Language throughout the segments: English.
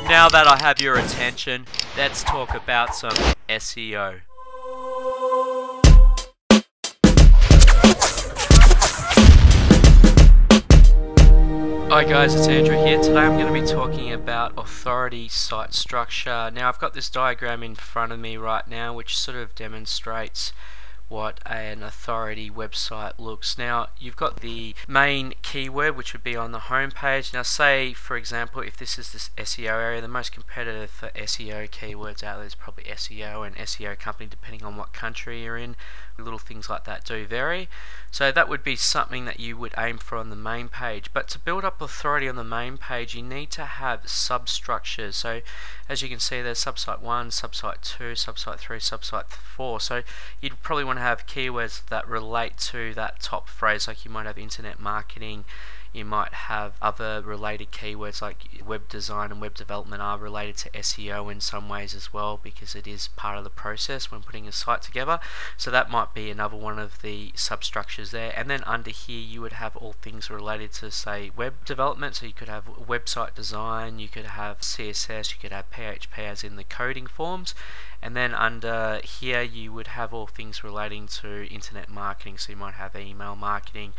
Now that I have your attention, let's talk about some SEO. Hi guys, it's Andrew here. Today I'm going to be talking about authority site structure. Now I've got this diagram in front of me right now which sort of demonstrates what an authority website looks. Now you've got the main keyword which would be on the home page. Now say for example if this is this SEO area, the most competitive for SEO keywords out there is probably SEO and SEO company depending on what country you're in. Little things like that do vary. So that would be something that you would aim for on the main page. But to build up authority on the main page you need to have substructures. So as you can see there's subsite 1, subsite 2, subsite 3, subsite 4. So you'd probably want to have keywords that relate to that top phrase, like you might have internet marketing, you might have other related keywords like web design and web development are related to SEO in some ways as well because it is part of the process when putting a site together. So that might be another one of the substructures there. And then under here you would have all things related to say web development, so you could have website design, you could have CSS, you could have PHP as in the coding forms, and then under here you would have all things relating to internet marketing, so you might have email marketing,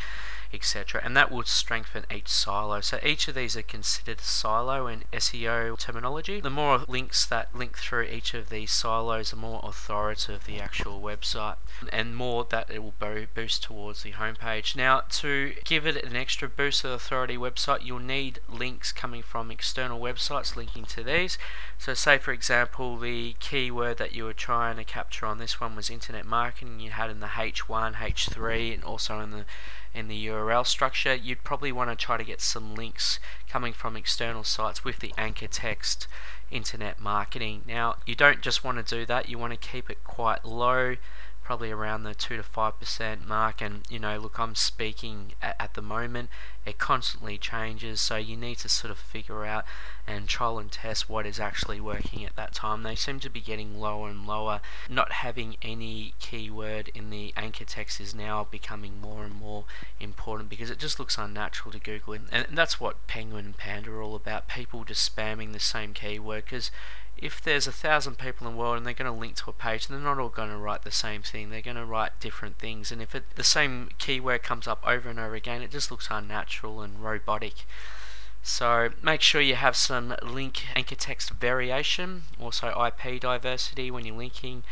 etc. And that would strengthen each silo. So each of these are considered a silo in SEO terminology. The more links that link through each of these silos, the more authoritative the actual website and more that it will boost towards the homepage. Now to give it an extra boost to the authority website, you'll need links coming from external websites linking to these. So say for example the keyword that you were trying to capture on this one was internet marketing, you had in the H1, H3 and also in the URL structure, you'd probably want to try to get some links coming from external sites with the anchor text internet marketing. Now you don't just want to do that, you want to keep it quite low, probably around the 2 to 5% mark. And you know, look, I'm speaking at the moment, it constantly changes, so you need to sort of figure out and trial and test what is actually working at that time. They seem to be getting lower and lower. Not having any keyword in the anchor text is now becoming more and more important because it just looks unnatural to Google, and that's what Penguin and Panda are all about, people just spamming the same keyword. Because if there's 1,000 people in the world and they're going to link to a page, they're not all going to write the same thing, they're going to write different things, and if the same keyword comes up over and over again, it just looks unnatural and robotic. So make sure you have some link anchor text variation, also IP diversity when you're linking,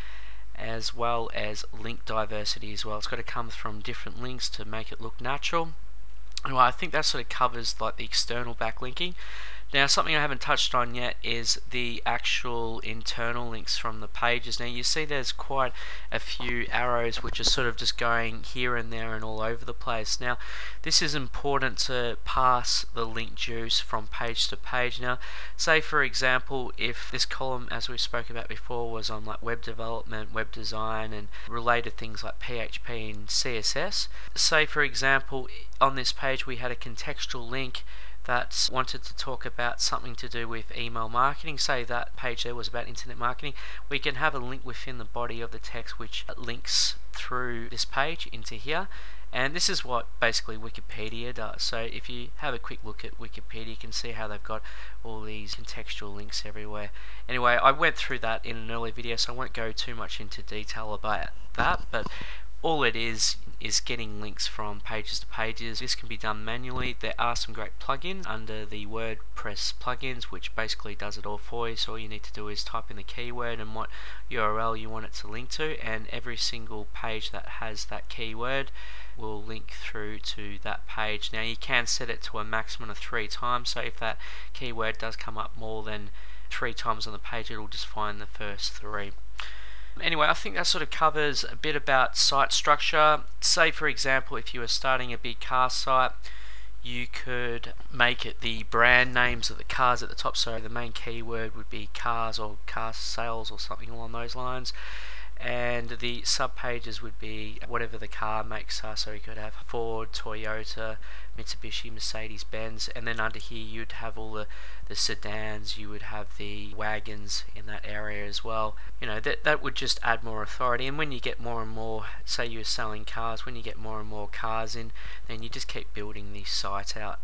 as well as link diversity as well. It's got to come from different links to make it look natural. Well, I think that sort of covers like the external backlinking. Now something I haven't touched on yet is the actual internal links from the pages. Now you see there's quite a few arrows which are sort of just going here and there and all over the place. Now this is important to pass the link juice from page to page. Now say for example if this column, as we spoke about before, was on like web development, web design and related things like PHP and CSS. Say for example on this page we had a contextual link that wanted to talk about something to do with email marketing. Say that page there was about internet marketing, we can have a link within the body of the text which links through this page into here. And this is what basically Wikipedia does. So if you have a quick look at Wikipedia, you can see how they've got all these contextual links everywhere. Anyway, I went through that in an earlier video, so I won't go too much into detail about that, but all it is getting links from pages to pages. This can be done manually. There are some great plugins under the WordPress plugins which basically does it all for you. So all you need to do is type in the keyword and what URL you want it to link to, and every single page that has that keyword will link through to that page. Now you can set it to a maximum of 3 times, so if that keyword does come up more than 3 times on the page, it will just find the first 3. Anyway, I think that sort of covers a bit about site structure. Say for example if you were starting a big car site, you could make it the brand names of the cars at the top, so the main keyword would be cars or car sales or something along those lines, and the sub pages would be whatever the car makes are. So you could have Ford, Toyota, Mitsubishi, Mercedes-Benz, and then under here you'd have all the sedans, you would have the wagons in that area as well. You know, that would just add more authority. And when you get more and more, say you're selling cars, when you get more and more cars in, then you just keep building the site out.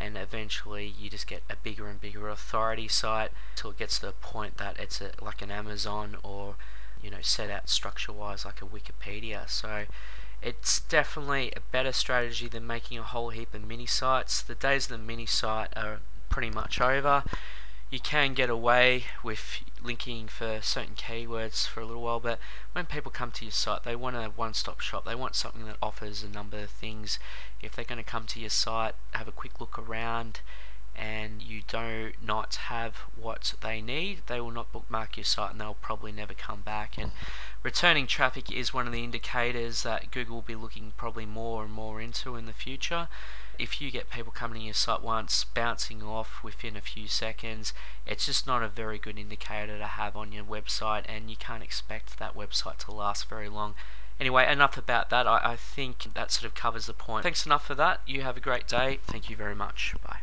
and eventually you just get a bigger and bigger authority site till it gets to the point that it's like an Amazon, or set out structure wise like a Wikipedia. So it's definitely a better strategy than making a whole heap of mini sites. The days of the mini site are pretty much over. You can get away with linking for certain keywords for a little while, but when people come to your site, they want a one-stop shop. They want something that offers a number of things. If they're going to come to your site, have a quick look around, and you do not have what they need, they will not bookmark your site, and they'll probably never come back. And returning traffic is one of the indicators that Google will be looking probably more and more into in the future. If you get people coming to your site once, bouncing off within a few seconds, it's just not a very good indicator to have on your website, and you can't expect that website to last very long. Anyway, enough about that. I think that sort of covers the point. Thanks enough for that. You have a great day. Thank you very much. Bye.